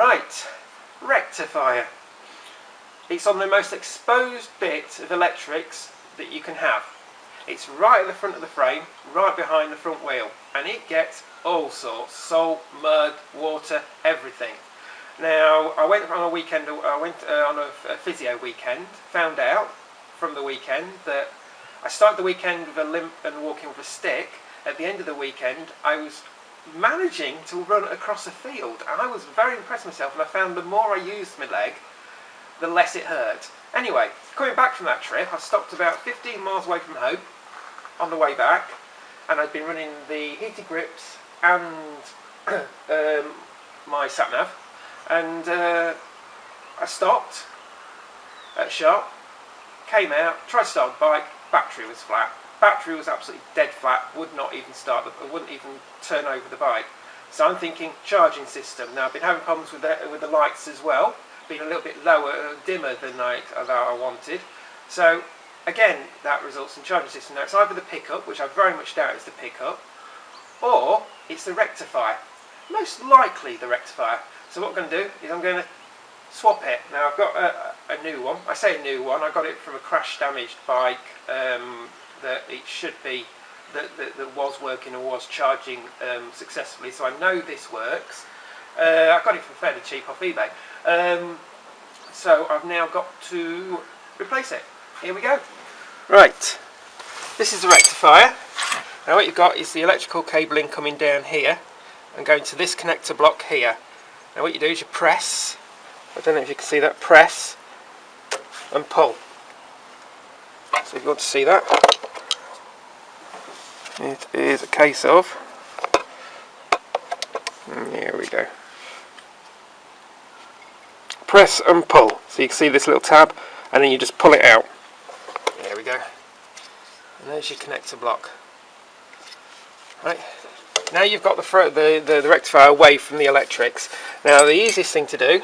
Right, rectifier. It's on the most exposed bit of electrics that you can have. It's right at the front of the frame, right behind the front wheel, and it gets all sorts: salt, mud, water, everything. Now, I went on a weekend. I went on a physio weekend. Found out from the weekend that I started the weekend with a limp and walking with a stick. At the end of the weekend, I was managing to run across a field, and I was very impressed with myself. And I found the more I used my leg, the less it hurt. Anyway, coming back from that trip, I stopped about 15 miles away from home on the way back, and I'd been running the heated grips and my sat nav, and I stopped at a shop, came out, tried to start the bike, battery was flat. Battery was absolutely dead flat, would not even start, wouldn't even turn over the bike. So I'm thinking charging system. Now I've been having problems with the lights as well, being a little bit lower, dimmer than I wanted. So again, that results in charging system. Now it's either the pickup, which I very much doubt is the pickup, or it's the rectifier. Most likely the rectifier. So what I'm going to do is I'm going to swap it. Now I've got a new one. I say a new one. I got it from a crash damaged bike that it should be that was working and was charging successfully. So I know this works. I got it for fairly cheap off eBay. So I've now got to replace it. Here we go. Right, this is the rectifier. Now what you've got is the electrical cabling coming down here and going to this connector block here. Now what you do is you press, I don't know if you can see that, press and pull. So if you want to see that, it is a case of, here we go, press and pull. So you can see this little tab, and then you just pull it out. There we go. And there's your connector block. Right. Now you've got the rectifier away from the electrics. Now the easiest thing to do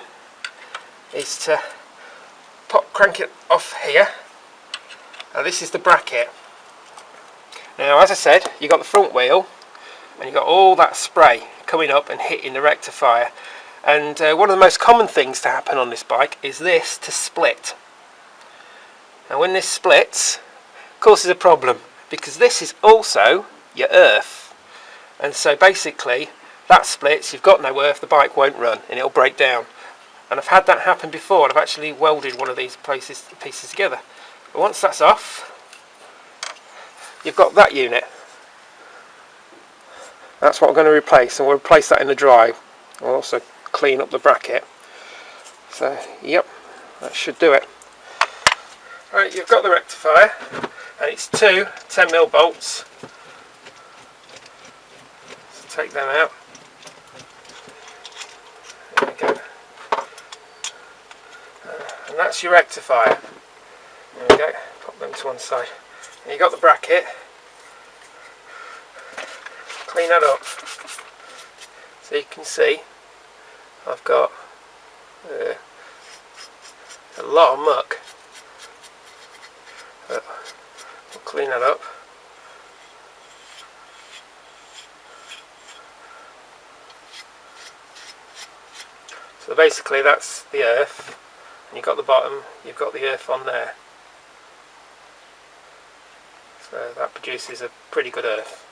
is to crank it off here. Now this is the bracket. Now as I said, you've got the front wheel and you've got all that spray coming up and hitting the rectifier. And one of the most common things to happen on this bike is this to split. Now when this splits, causes a problem, because this is also your earth. And so basically that splits, you've got no earth, the bike won't run and it'll break down. And I've had that happen before, and I've actually welded one of these pieces together. But once that's off, you've got that unit. That's what I'm going to replace, and we'll replace that in the drive. We'll also clean up the bracket. So yep, that should do it. Right, you've got the rectifier, and it's two 10mm bolts. So take them out. There we go. And that's your rectifier. There we go. Pop them to one side. And you've got the bracket. Clean that up. So you can see I've got a lot of muck. But we'll clean that up. So basically that's the earth, and you've got the bottom, you've got the earth on there. So that produces a pretty good earth.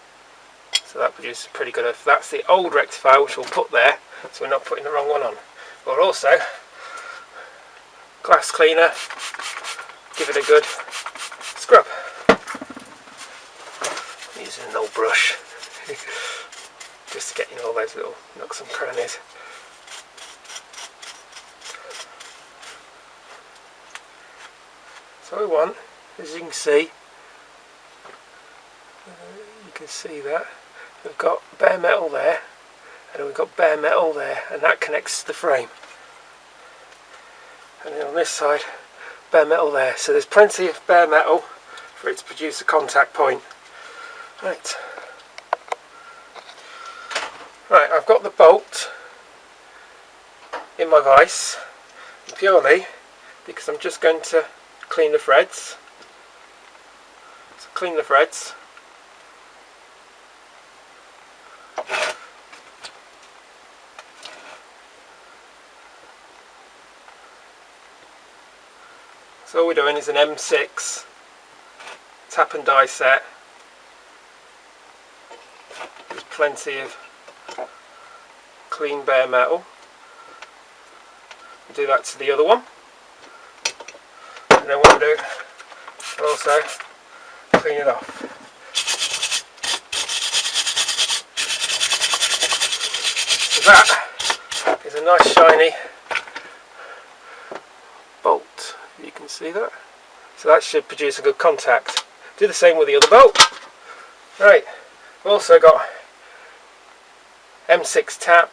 So that produces a pretty good earth. That's the old rectifier, which we'll put there, so we're not putting the wrong one on. But also, glass cleaner, give it a good scrub. I'm using an old brush, just to get in all those little nooks and crannies. So we want, as you can see that we've got bare metal there, and we've got bare metal there, and that connects to the frame. And then on this side, bare metal there. So there's plenty of bare metal for it to produce a contact point. Right. Right, I've got the bolt in my vise, purely because I'm just going to clean the threads. So clean the threads. So all we're doing is an M6 tap and die set. There's plenty of clean bare metal. We'll do that to the other one. And then what we'll do, we'll also clean it off. So that is a nice shiny bolt. You can see that. So that should produce a good contact. Do the same with the other bolt. Right, we've also got M6 tap,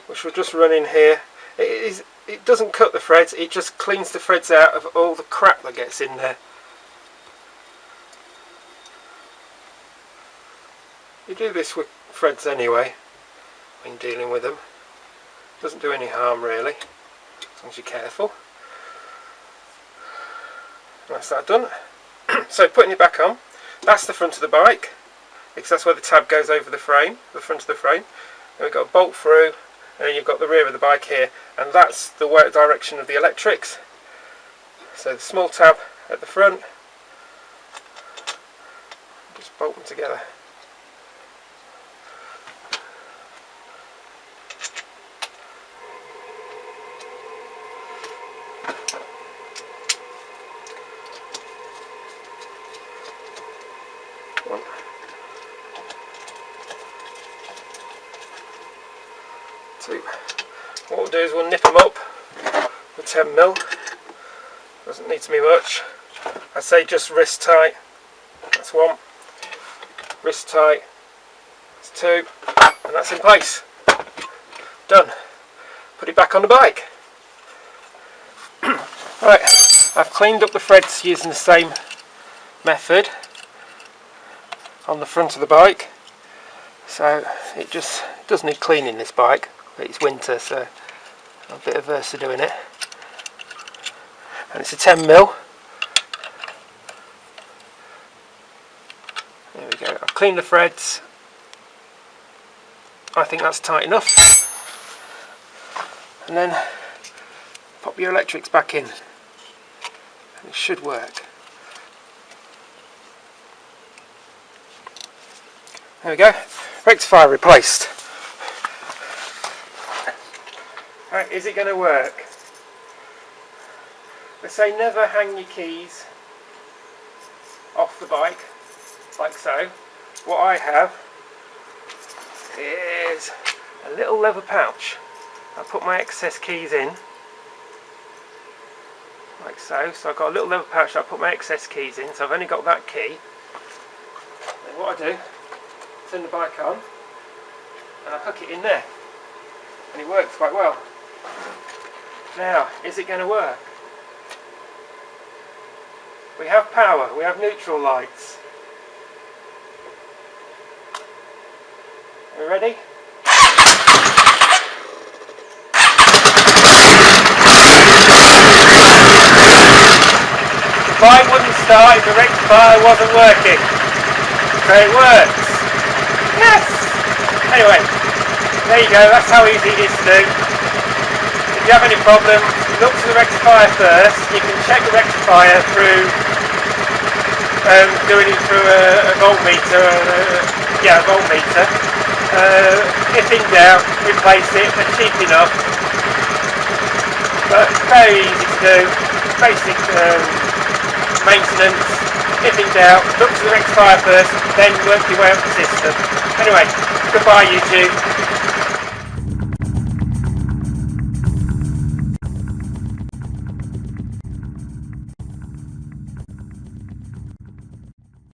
which will just run in here. It doesn't cut the threads, it just cleans the threads out of all the crap that gets in there. You do this with threads anyway, when dealing with them. It doesn't do any harm really, as long as you're careful. That's that done. So putting it back on, that's the front of the bike, because that's where the tab goes over the frame, the front of the frame. And we've got a bolt through, and then you've got the rear of the bike here, and that's the direction of the electrics. So the small tab at the front, just bolt them together. One. Two. What we'll do is we'll nip them up with 10mm. Doesn't need to be much. I say just wrist tight. That's one. Wrist tight. That's two. And that's in place. Done. Put it back on the bike. Right, I've cleaned up the threads using the same method on the front of the bike. So it just does need cleaning, this bike. It's winter, so a bit averse to doing it. And it's a 10mm. There we go. I've cleaned the threads. I think that's tight enough. And then pop your electrics back in. And it should work. There we go. Rectifier replaced. Right, is it going to work? They say never hang your keys off the bike, like so. What I have is a little leather pouch. I put my excess keys in, like so. So I've got a little leather pouch that I put my excess keys in, so I've only got that key. And what I do, turn the bike on, and I hook it in there. And it works quite well. Now, is it going to work? We have power, we have neutral lights. Are we ready? The bike wouldn't start if the rectifier wasn't working. So it works. Yes! Anyway, there you go, that's how easy it is to do. If you have any problems, look to the rectifier first. You can check the rectifier through doing it through a voltmeter. A voltmeter. If in doubt, replace it. They're cheap enough, but very easy to do. Basic maintenance. If in doubt, look to the rectifier first, then work your way up the system. Anyway, goodbye YouTube.